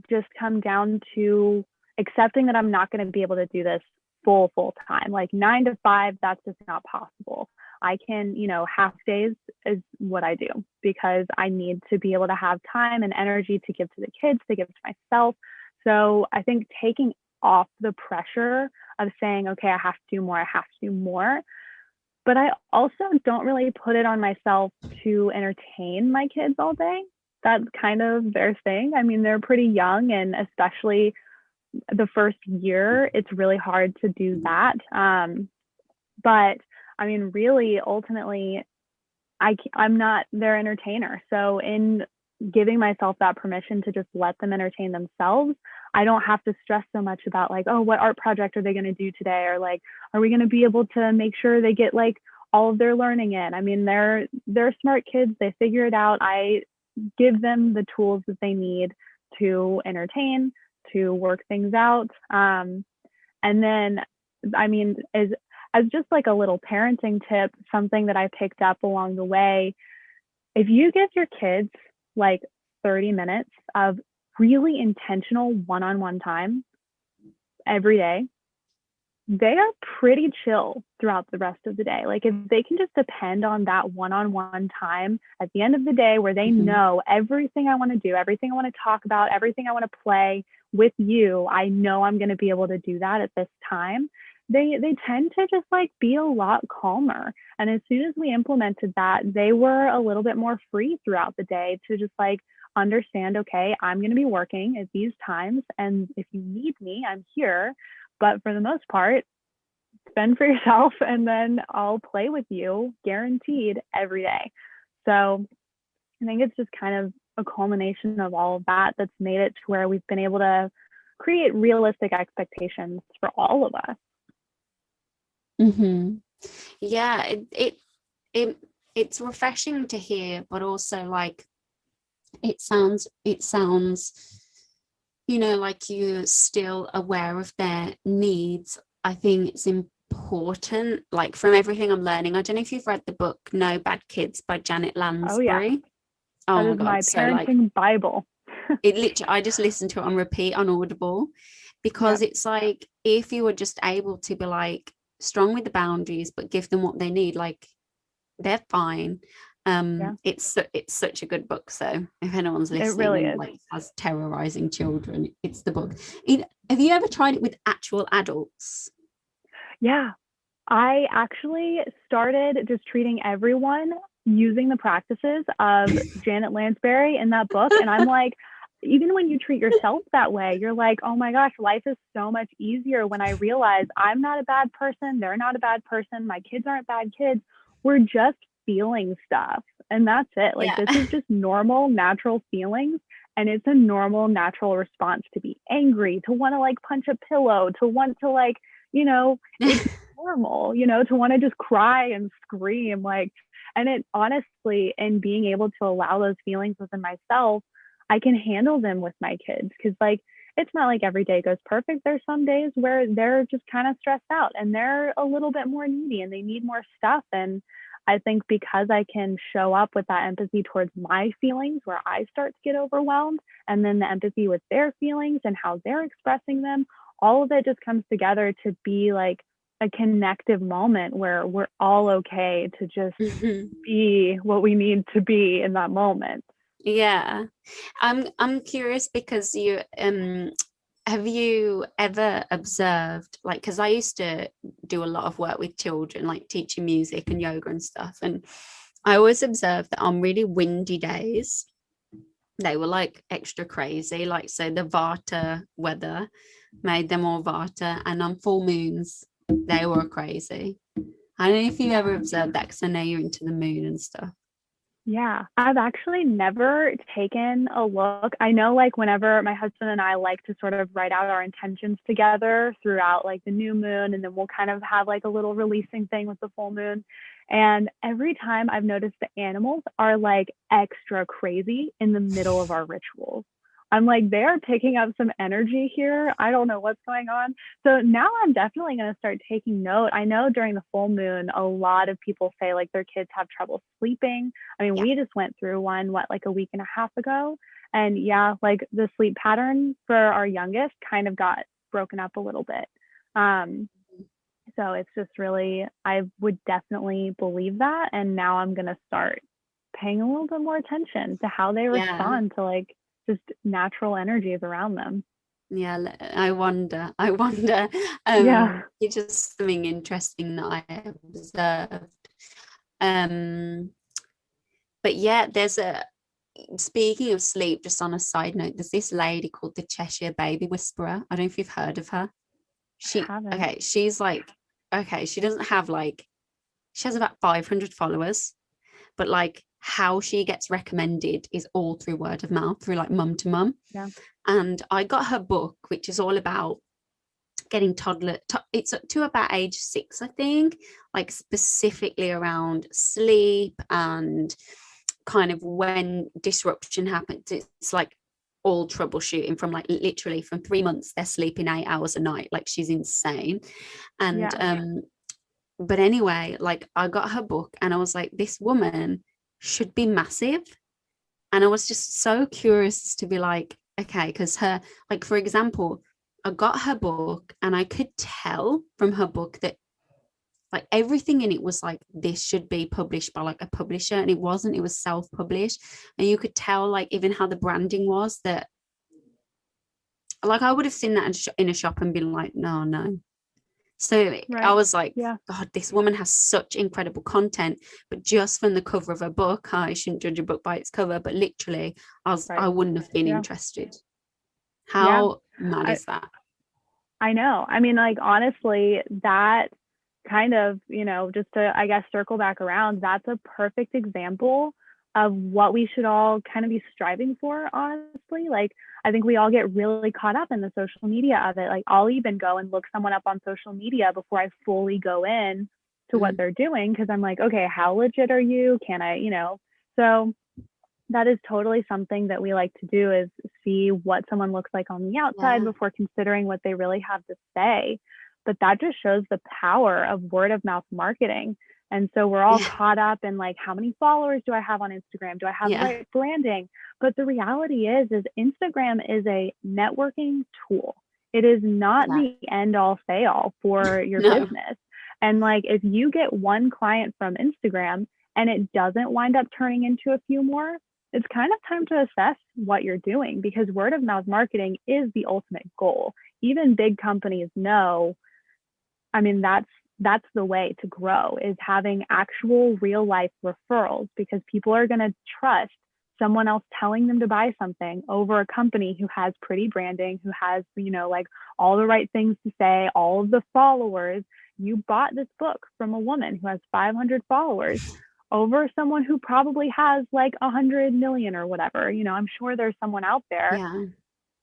just come down to accepting that I'm not going to be able to do this full time. Like 9 to 5, that's just not possible. I can, half days is what I do because I need to be able to have time and energy to give to the kids, to give to myself. So I think taking off the pressure of saying, okay, I have to do more, I have to do more. But I also don't really put it on myself to entertain my kids all day. That's kind of their thing. I mean, they're pretty young, and especially the first year, it's really hard to do that. But I mean, really, ultimately, I'm not their entertainer. So in giving myself that permission to just let them entertain themselves, I don't have to stress so much about like, oh, what art project are they going to do today? Or like, are we going to be able to make sure they get like all of their learning in? I mean, they're smart kids. They figure it out. I give them the tools that they need to entertain, to work things out. And then, I mean, as just like a little parenting tip, something that I picked up along the way, if you give your kids like 30 minutes of really intentional one-on-one time every day, they are pretty chill throughout the rest of the day. Like if they can just depend on that one-on-one time at the end of the day where they Mm-hmm. know everything I want to do, everything I want to talk about, everything I want to play with you, I know I'm going to be able to do that at this time. They tend to just like be a lot calmer. And as soon as we implemented that, they were a little bit more free throughout the day to just like understand, okay, I'm going to be working at these times, and if you need me, I'm here. But for the most part, spend for yourself and then I'll play with you guaranteed every day. So I think it's just kind of a culmination of all of that that's made it to where we've been able to create realistic expectations for all of us. Mm-hmm. Yeah, it it's refreshing to hear, but also like it sounds like you're still aware of their needs. I think it's important, like from everything I'm learning. I don't know if you've read the book No Bad Kids by Janet Oh, yeah. Lansbury. Oh That my is my God. So like parenting Bible. it literally, I just listened to it on repeat on Audible because Yep. it's like if you were just able to be like strong with the boundaries, but give them what they need, like they're fine. Yeah. It's such a good book. So if anyone's It listening really and is. like has terrorizing children, it's the book. Have you ever tried it with actual adults? Yeah. I actually started just treating everyone using the practices of Janet Lansbury in that book. And I'm like, even when you treat yourself that way, you're like, oh my gosh, life is so much easier when I realize I'm not a bad person. They're not a bad person. My kids aren't bad kids. We're just feeling stuff. And that's it. Like, Yeah. this is just normal, natural feelings. And it's a normal, natural response to be angry, to want to like punch a pillow, to want to like, it's normal, to want to just cry and scream. Like, and it honestly, in being able to allow those feelings within myself, I can handle them with my kids. Cause like, it's not like every day goes perfect. There's some days where they're just kind of stressed out and they're a little bit more needy and they need more stuff. And I think because I can show up with that empathy towards my feelings where I start to get overwhelmed, and then the empathy with their feelings and how they're expressing them, all of it just comes together to be like a connective moment where we're all okay to just be what we need to be in that moment. Yeah. I'm curious because you have you ever observed, like, because I used to do a lot of work with children, like teaching music and yoga and stuff, and I always observed that on really windy days they were like extra crazy, like so the Vata weather made them all Vata, and on full moons they were crazy. I don't know if you ever observed that, because I know you're into the moon and stuff. Yeah, I've actually never taken a look. I know, like, whenever my husband and I like to sort of write out our intentions together throughout like the new moon, and then we'll kind of have like a little releasing thing with the full moon. And every time I've noticed the animals are like extra crazy in the middle of our rituals. I'm like, they're picking up some energy here. I don't know what's going on. So now I'm definitely going to start taking note. I know during the full moon, a lot of people say like their kids have trouble sleeping. I mean, Yeah. we just went through one, what, like a week and a half ago. And yeah, like the sleep pattern for our youngest kind of got broken up a little bit. So it's just really, I would definitely believe that. And now I'm going to start paying a little bit more attention to how they Yeah. respond to like just natural energies around them. Yeah, I wonder. Yeah. It's just something interesting that I observed. Um, but yeah, there's a speaking of sleep, just on a side note, there's this lady called the Cheshire Baby Whisperer. I don't know if you've heard of her. I haven't. She's like, okay, she doesn't have like, she has about 500 followers, but like how she gets recommended is all through word of mouth, through like mum to mum. Yeah. And I got her book, which is all about getting it's up to about age 6, I think, like specifically around sleep and kind of when disruption happens. It's like all troubleshooting from like literally from 3 months they're sleeping 8 hours a night, like she's insane. And Yeah. but anyway, like I got her book and I was like, this woman should be massive. And I was just so curious to be like, okay, because her, like, for example, I got her book and I could tell from her book that like everything in it was like, this should be published by like a publisher. And it wasn't, it was self published. And you could tell, like, even how the branding was that, like, I would have seen that in a shop and been like, no, no. So I Right. was like, Yeah. God, this woman has such incredible content. But just from the cover of a book, I shouldn't judge a book by its cover, but literally, I Right. wouldn't have been Yeah. interested. Yeah. How mad I, is that? I know. I mean, like, honestly, that kind of, just to, I guess, circle back around, that's a perfect example of what we should all kind of be striving for, honestly. Like, I think we all get really caught up in the social media of it. Like, I'll even go and look someone up on social media before I fully go in to what Mm, they're doing, because I'm like, okay, how legit are you? Can I, so that is totally something that we like to do, is see what someone looks like on the outside yeah, before considering what they really have to say. But that just shows the power of word of mouth marketing. And so we're all yeah, caught up in like, how many followers do I have on Instagram? Do I have the yeah, right branding? But the reality is Instagram is a networking tool. It is not yeah. the end all say all for your No, business. And like, if you get one client from Instagram and it doesn't wind up turning into a few more, it's kind of time to assess what you're doing, because word of mouth marketing is the ultimate goal. Even big companies know, I mean, that's the way to grow, is having actual real life referrals, because people are going to trust someone else telling them to buy something over a company who has pretty branding, who has, like all the right things to say, all of the followers. You bought this book from a woman who has 500 followers over someone who probably has like 100 million or whatever. I'm sure there's someone out there yeah,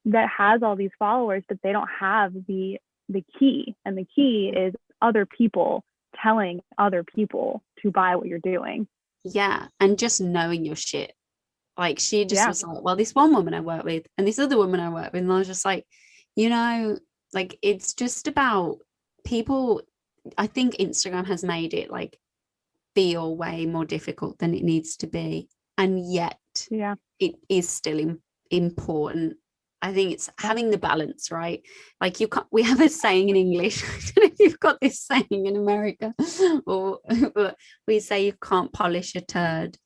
that has all these followers, but they don't have the key. And the key is other people telling other people to buy what you're doing. yeah. And just knowing your shit. Like she just Yeah. was like, well, this one woman I work with and this other woman I work with. And I was just like, you know, like it's just about people. I think Instagram has made it like feel way more difficult than it needs to be. And yet Yeah. it is still important. I think it's having the balance, right? Like you can't, we have a saying in English. I don't know if you've got this saying in America, or but we say you can't polish a turd.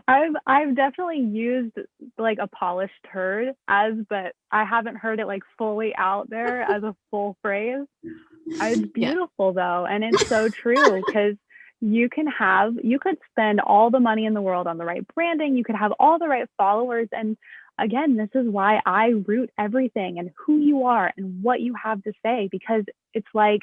I've definitely used like a polished turd as, but I haven't heard it like fully out there as a full phrase. It's Yeah. beautiful though, and it's so true because you could spend all the money in the world on the right branding, you could have all the right followers, and again, this is why I root everything and who you are and what you have to say, because it's like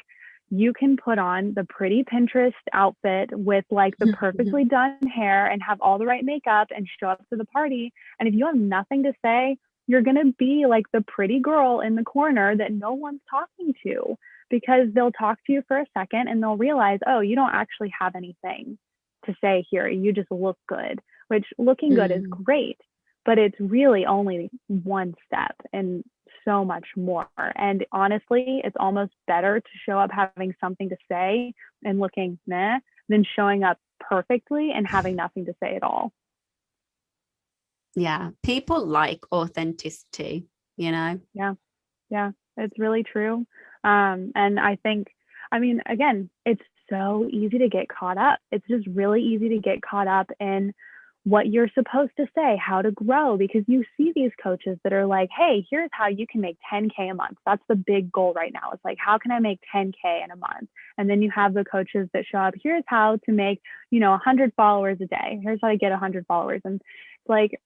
you can put on the pretty Pinterest outfit with like the perfectly done hair and have all the right makeup and show up to the party, and if you have nothing to say, you're going to be like the pretty girl in the corner that no one's talking to, because they'll talk to you for a second and they'll realize, oh, you don't actually have anything to say here. You just look good, which looking good is Mm. great, but it's really only one step and so much more. And honestly, it's almost better to show up having something to say and looking meh than showing up perfectly and having nothing to say at all. Yeah, people like authenticity, you know? Yeah. Yeah, it's really true. And I think, I mean, again, it's so easy to get caught up. It's just really easy to get caught up in what you're supposed to say, how to grow, because you see these coaches that are like, hey, here's how you can make 10K a month. That's the big goal right now. It's like, how can I make 10K in a month? And then you have the coaches that show up, here's how to make, 100 followers a day. Here's how to get 100 followers. And it's like,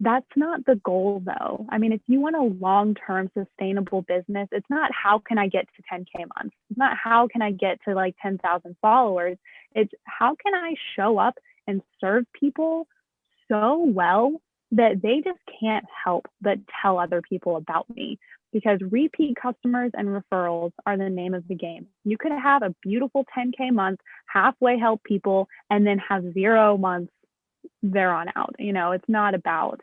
that's not the goal though. I mean, if you want a long-term sustainable business, it's not how can I get to 10K months. It's not how can I get to like 10,000 followers. It's how can I show up and serve people so well that they just can't help but tell other people about me, because repeat customers and referrals are the name of the game. You could have a beautiful 10K month, halfway help people, and then have 0 months there on out. It's not about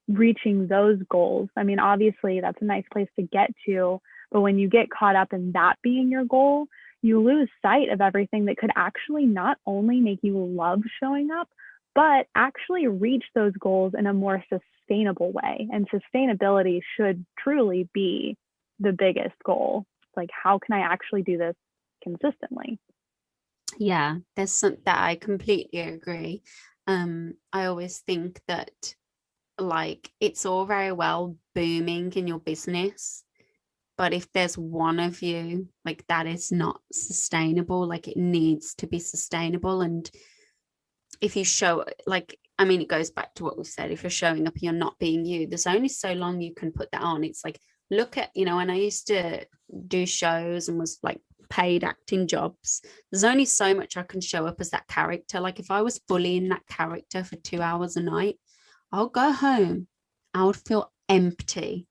reaching those goals. I mean, obviously, that's a nice place to get to. But when you get caught up in that being your goal, you lose sight of everything that could actually not only make you love showing up, but actually reach those goals in a more sustainable way. And sustainability should truly be the biggest goal. Like, how can I actually do this consistently? Yeah, there's some that I completely agree. I always think that like it's all very well booming in your business, but if there's one of you, like that is not sustainable. Like it needs to be sustainable. And if you show, like, I mean, it goes back to what we said, if you're showing up and you're not being you, there's only so long you can put that on. It's like, look at, when I used to do shows and was like paid acting jobs, there's only so much I can show up as that character. Like if I was fully in that character for 2 hours a night, I'll go home, I would feel empty.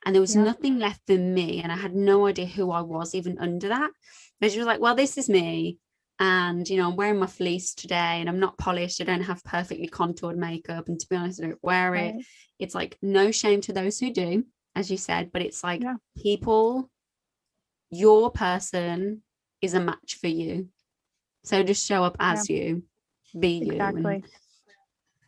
And there was Yeah. nothing left for me. And I had no idea who I was even under that. Because she was like, well, this is me. And, I'm wearing my fleece today and I'm not polished. I don't have perfectly contoured makeup. And to be honest, I don't wear it. Right. It's like no shame to those who do, as you said. But it's like Yeah. people, your person is a match for you. So just show up Yeah. as you, be you. And Exactly.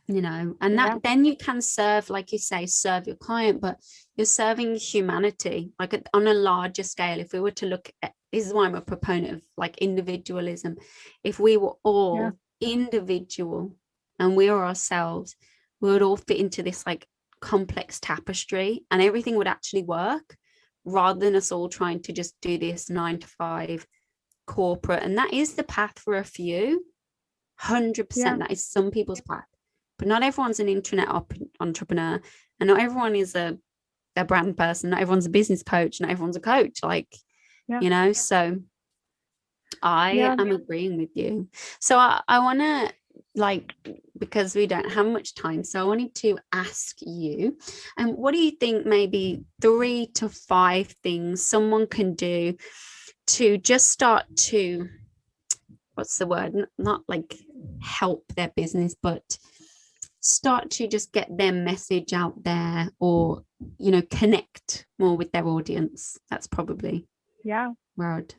and that Yeah. then you can serve, like you say, serve your client, but you're serving humanity like on a larger scale. If we were to look at, this is why I'm a proponent of like individualism. If we were Yeah. all individual and we were ourselves, we would all fit into this like complex tapestry and everything would actually work, rather than us all trying to just do this 9 to 5 corporate. And that is the path for a few. Yeah. 100% that is some people's path, but not everyone's an internet entrepreneur, and not everyone is a brand person, not everyone's a business coach, not everyone's a coach, like, Yeah. so I Yeah. am agreeing with you. So I want to, like, because we don't have much time, so I wanted to ask you, and what do you think maybe 3 to 5 things someone can do to just start to, what's the word, not like help their business, but start to just get their message out there, or connect more with their audience? That's probably Yeah. where I'd.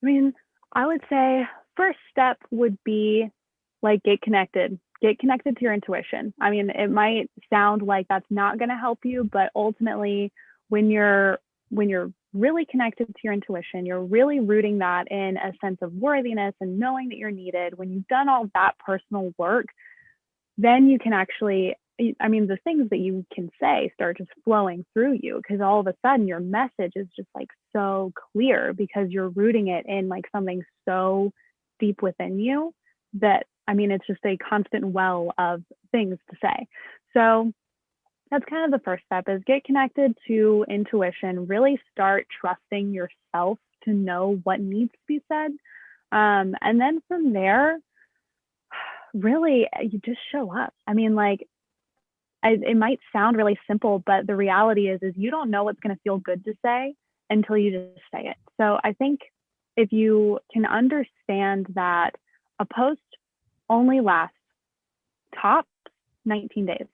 I mean, I would say first step would be like get connected, get connected to your intuition. I mean, it might sound like that's not going to help you, but ultimately, when you're really connected to your intuition, you're really rooting that in a sense of worthiness and knowing that you're needed. When you've done all that personal work, then you can actually, I mean, the things that you can say start just flowing through you, because all of a sudden your message is just like so clear because you're rooting it in like something so deep within you that, I mean, it's just a constant well of things to say. So that's kind of the first step, is get connected to intuition, really start trusting yourself to know what needs to be said. And then from there, really, you just show up. I mean, like, it might sound really simple, but the reality is you don't know what's going to feel good to say until you just say it. So I think if you can understand that a post only lasts tops 19 days,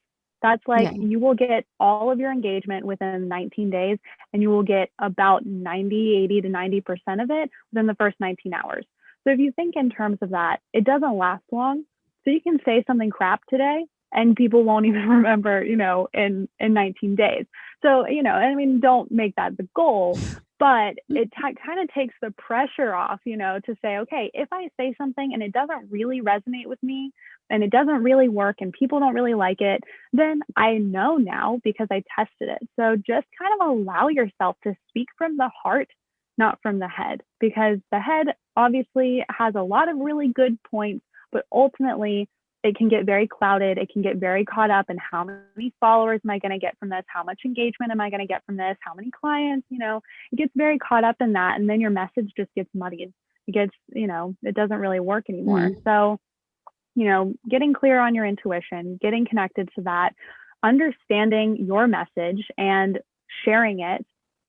that's like, Yeah. you will get all of your engagement within 19 days, and you will get about 80 to 90% of it within the first 19 hours. So if you think in terms of that, it doesn't last long. So you can say something crap today and people won't even remember, in 19 days. So, I mean, don't make that the goal, but it kind of takes the pressure off, to say, okay, if I say something and it doesn't really resonate with me and it doesn't really work and people don't really like it, then I know now because I tested it. So just kind of allow yourself to speak from the heart, not from the head, because the head obviously has a lot of really good points, but ultimately it can get very clouded. It can get very caught up in how many followers am I going to get from this? How much engagement am I going to get from this? How many clients? It gets very caught up in that. And then your message just gets muddied. It gets, it doesn't really work anymore. So, getting clear on your intuition, getting connected to that, understanding your message and sharing it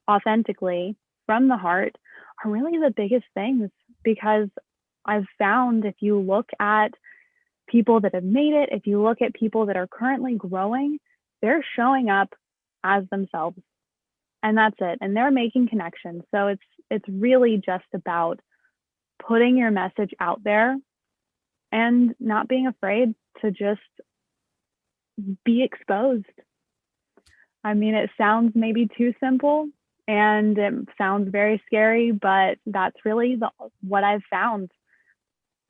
authentically from the heart are really the biggest things, because I've found if you look at people that have made it, if you look at people that are currently growing, they're showing up as themselves, and that's it. And they're making connections. So it's really just about putting your message out there and not being afraid to just be exposed. I mean, it sounds maybe too simple and it sounds very scary, but that's really what I've found,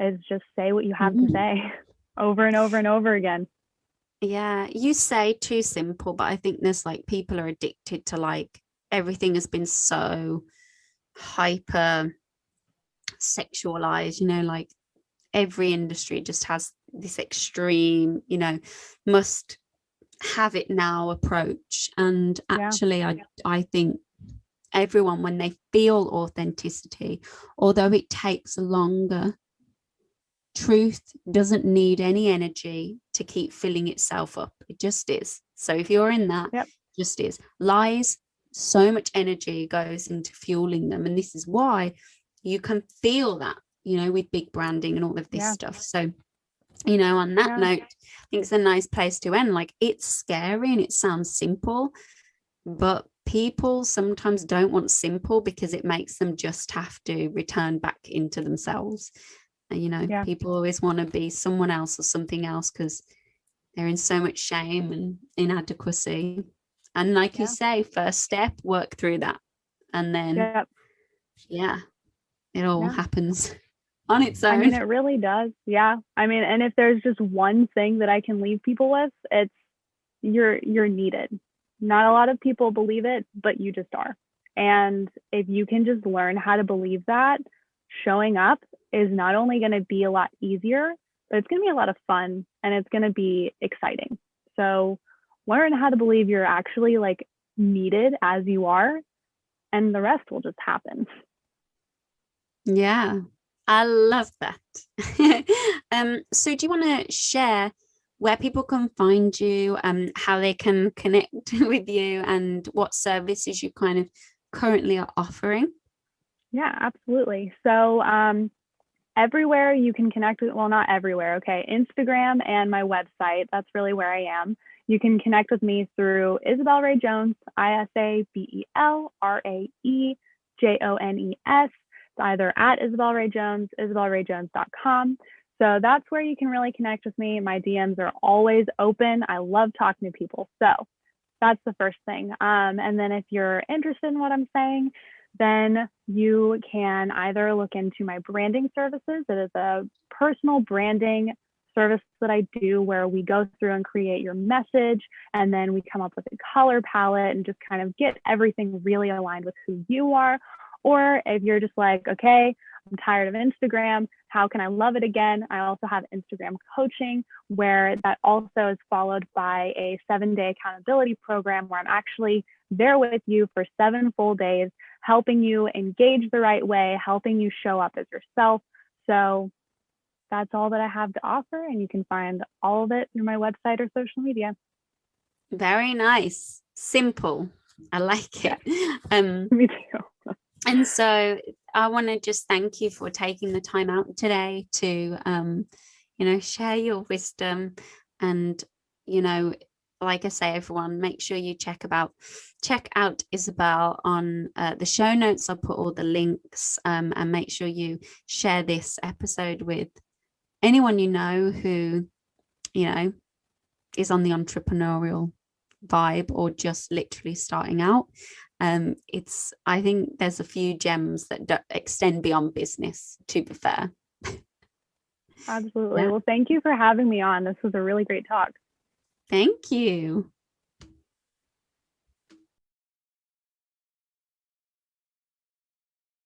is just say what you have to say over and over and over again. Yeah, you say too simple, but I think there's like, people are addicted to, like, everything has been so hyper sexualized, like every industry just has this extreme, must have it now approach. And actually, I think everyone, when they feel authenticity, although it takes longer, truth doesn't need any energy to keep filling itself up. It just is. So if you're in that, just is. Lies, so much energy goes into fueling them. And this is why you can feel that, with big branding and all of this stuff. So, on that note, I think it's a nice place to end. Like, it's scary and it sounds simple, but people sometimes don't want simple because it makes them just have to return back into themselves. People always want to be someone else or something else because they're in so much shame and inadequacy. And like you say, first step, work through that. And then, it all happens on its own. I mean, it really does. Yeah. I mean, and if there's just one thing that I can leave people with, it's you're needed. Not a lot of people believe it, but you just are. And if you can just learn how to believe that, showing up is not only going to be a lot easier, but it's going to be a lot of fun and it's going to be exciting. So learn how to believe you're actually like needed as you are, and the rest will just happen. Yeah, I love that. So do you want to share where people can find you, how they can connect with you, and what services you kind of currently are offering? Yeah, absolutely. So everywhere you can connect with, well, not everywhere, okay, Instagram and my website, that's really where I am. You can connect with me through Isabel Ray Jones, ISABELRAEJONES. It's either at Isabel Ray Jones, isabelrayjones.com. So that's where you can really connect with me. My DMs are always open. I love talking to people. So that's the first thing. And then if you're interested in what I'm saying, then you can either look into my branding services. It is a personal branding service that I do where we go through and create your message, and then we come up with a color palette and just kind of get everything really aligned with who you are. Or if you're just like, okay, I'm tired of Instagram, how can I love it again? I also have Instagram coaching, where that also is followed by a 7-day accountability program where I'm actually there with you for 7 full days, helping you engage the right way, helping you show up as yourself. So that's all that I have to offer, and you can find all of it through my website or social media. Very nice. Simple. I like it. Me too. And so I want to just thank you for taking the time out today to, share your wisdom. And, like I say, everyone, make sure you check out Isabel on the show notes. I'll put all the links, and make sure you share this episode with anyone you know who, is on the entrepreneurial vibe or just literally starting out. I think there's a few gems that extend beyond business, to be fair. Absolutely. Yeah. Well, thank you for having me on. This was a really great talk. Thank you.